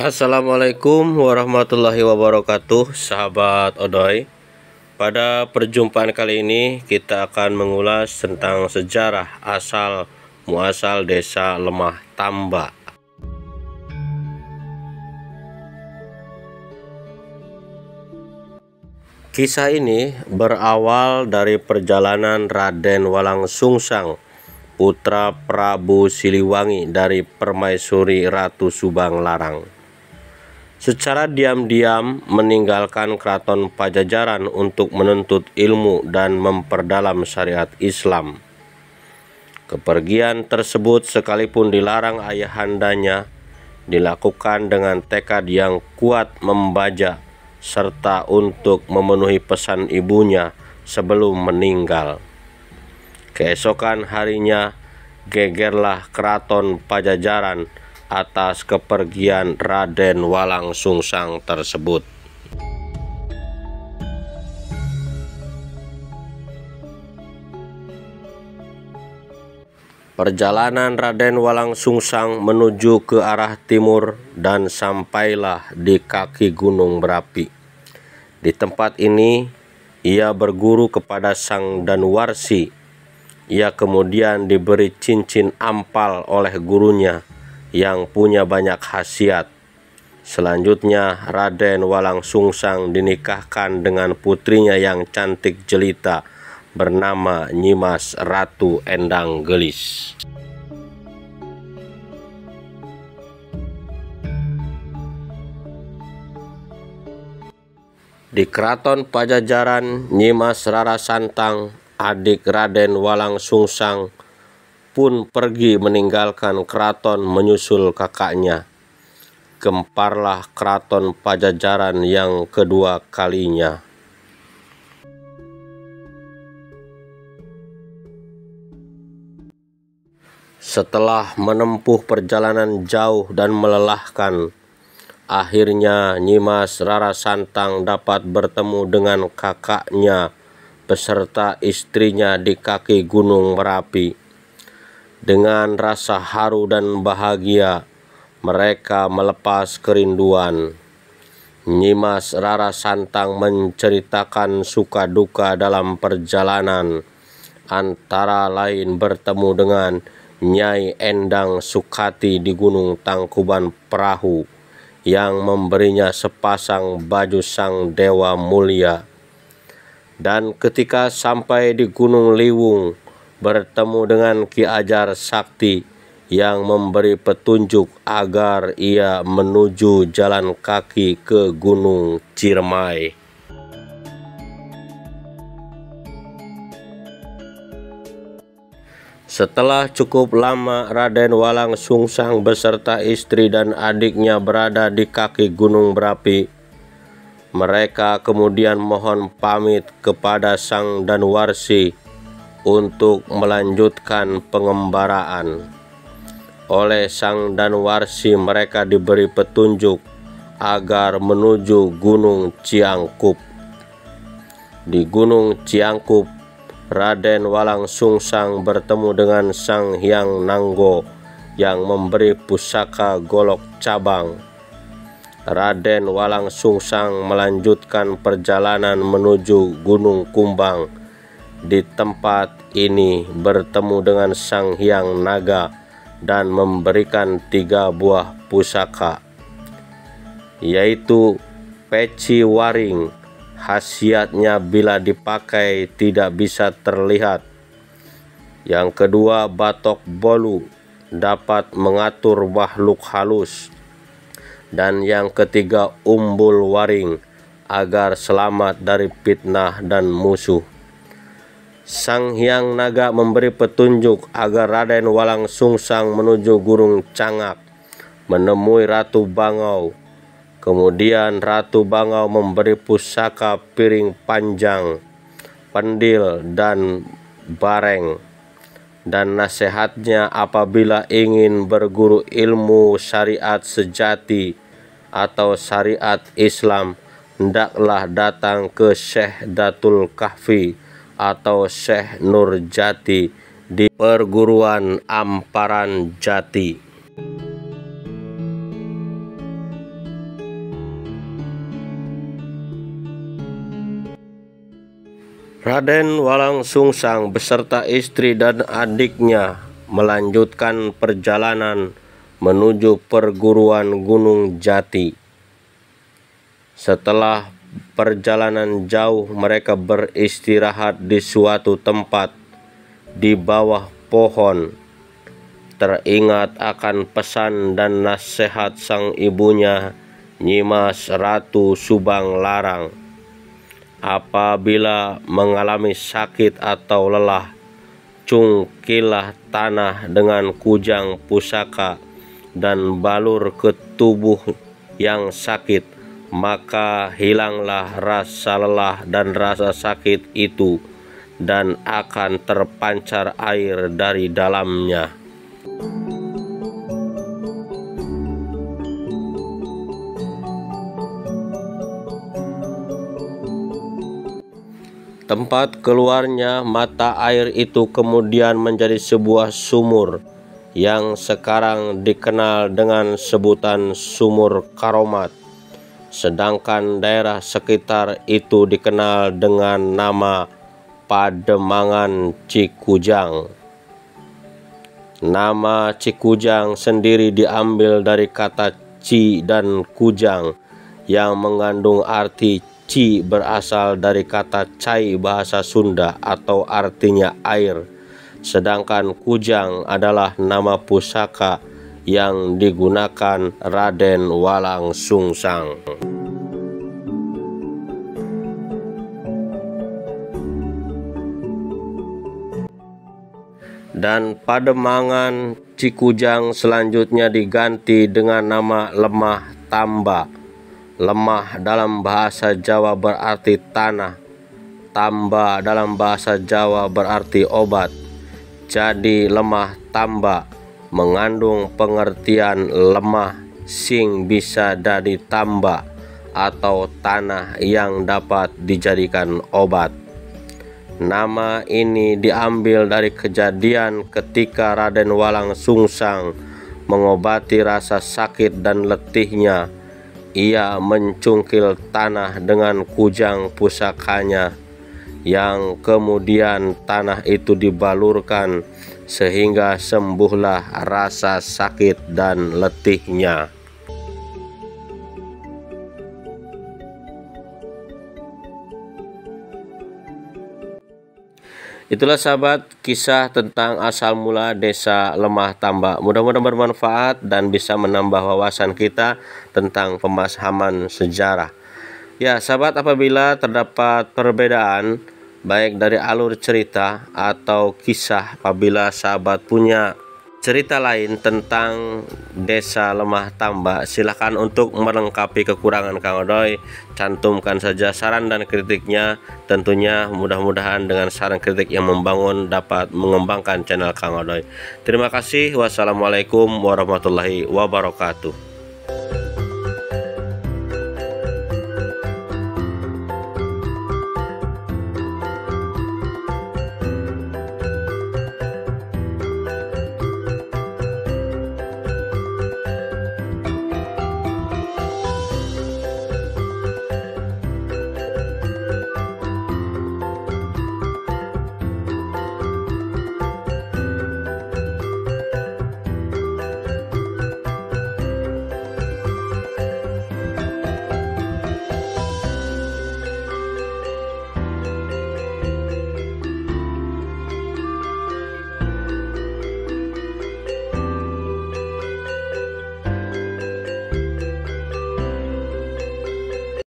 Assalamualaikum warahmatullahi wabarakatuh, sahabat Odoy. Pada perjumpaan kali ini kita akan mengulas tentang sejarah asal muasal desa Lemah Tamba. Kisah ini berawal dari perjalanan Raden Walang Sungsang, putra Prabu Siliwangi dari Permaisuri Ratu Subang Larang. Secara diam-diam meninggalkan keraton Pajajaran untuk menuntut ilmu dan memperdalam syariat Islam. Kepergian tersebut sekalipun dilarang ayahandanya, dilakukan dengan tekad yang kuat membaja serta untuk memenuhi pesan ibunya sebelum meninggal. Keesokan harinya gegerlah keraton Pajajaran atas kepergian Raden Walang Sungsang tersebut. Perjalanan Raden Walang Sungsang menuju ke arah timur dan sampailah di kaki Gunung Berapi. Di tempat ini ia berguru kepada Sang Danuwarsi. Ia kemudian diberi cincin ampal oleh gurunya yang punya banyak khasiat. Selanjutnya Raden Walang Sungsang dinikahkan dengan putrinya yang cantik jelita bernama Nyimas Ratu Endang Gelis. Di keraton Pajajaran, Nyimas Rara Santang, adik Raden Walang Sungsang, pun pergi meninggalkan keraton menyusul kakaknya. Gemparlah keraton Pajajaran yang kedua kalinya. Setelah menempuh perjalanan jauh dan melelahkan, akhirnya Nyimas Rara Santang dapat bertemu dengan kakaknya beserta istrinya di kaki Gunung Merapi. Dengan rasa haru dan bahagia, mereka melepas kerinduan. Nyimas Rara Santang menceritakan suka duka dalam perjalanan, antara lain bertemu dengan Nyai Endang Sukati di Gunung Tangkuban Perahu yang memberinya sepasang baju sang dewa mulia. Dan ketika sampai di Gunung Liwung, bertemu dengan Ki Ajar Sakti yang memberi petunjuk agar ia menuju jalan kaki ke Gunung Ciremai. Setelah cukup lama Raden Walang Sungsang beserta istri dan adiknya berada di kaki Gunung Berapi, mereka kemudian mohon pamit kepada Sang Danuwarsi untuk melanjutkan pengembaraan. Oleh Sang Danuwarsi mereka diberi petunjuk agar menuju Gunung Ciangkup. Di Gunung Ciangkup, Raden Walang Sungsang bertemu dengan Sang Hyang Nanggo yang memberi pusaka golok cabang. Raden Walang Sungsang melanjutkan perjalanan menuju Gunung Kumbang. Di tempat ini bertemu dengan Sang Hyang Naga dan memberikan 3 buah pusaka, yaitu peci waring, khasiatnya bila dipakai tidak bisa terlihat. Yang kedua, batok bolu, dapat mengatur makhluk halus. Dan yang ketiga, umbul waring, agar selamat dari fitnah dan musuh. Sang Hyang Naga memberi petunjuk agar Raden Walang Sungsang menuju Gunung Cangak, menemui Ratu Bangau. Kemudian Ratu Bangau memberi pusaka piring panjang, pendil, dan bareng. Dan nasihatnya apabila ingin berguru ilmu syariat sejati atau syariat Islam, hendaklah datang ke Syekh Datul Kahfi atau Syekh Nurjati di perguruan Amparan Jati. Raden Walang Sungsang beserta istri dan adiknya melanjutkan perjalanan menuju perguruan Gunung Jati. Setelah perjalanan jauh, mereka beristirahat di suatu tempat di bawah pohon. Teringat akan pesan dan nasihat sang ibunya, Nyimas Ratu Subang Larang. Apabila mengalami sakit atau lelah, cungkilah tanah dengan kujang pusaka dan balur ke tubuh yang sakit, maka hilanglah rasa lelah dan rasa sakit itu, dan akan terpancar air dari dalamnya. Tempat keluarnya mata air itu kemudian menjadi sebuah sumur yang sekarang dikenal dengan sebutan Sumur Karomat, sedangkan daerah sekitar itu dikenal dengan nama Pademangan Cikujang. Nama Cikujang sendiri diambil dari kata ci dan kujang yang mengandung arti ci berasal dari kata cai bahasa Sunda atau artinya air, sedangkan kujang adalah nama pusaka yang digunakan Raden Walang Sungsang. Dan Pademangan Cikujang selanjutnya diganti dengan nama Lemah Tamba. Lemah dalam bahasa Jawa berarti tanah, tamba dalam bahasa Jawa berarti obat. Jadi lemah tamba mengandung pengertian lemah sing bisa dadi tamba atau tanah yang dapat dijadikan obat. Nama ini diambil dari kejadian ketika Raden Walang Sungsang mengobati rasa sakit dan letihnya. Ia mencungkil tanah dengan kujang pusakanya, yang kemudian tanah itu dibalurkan sehingga sembuhlah rasa sakit dan letihnya. Itulah sahabat kisah tentang asal mula desa Lemah Tamba. Mudah-mudahan bermanfaat dan bisa menambah wawasan kita tentang pemahaman sejarah. Ya sahabat, apabila terdapat perbedaan baik dari alur cerita atau kisah, apabila sahabat punya cerita lain tentang desa Lemah Tamba, silahkan untuk melengkapi kekurangan Kang Odoy, cantumkan saja saran dan kritiknya. Tentunya mudah-mudahan dengan saran kritik yang membangun dapat mengembangkan channel Kang Odoy. Terima kasih. Wassalamualaikum warahmatullahi wabarakatuh.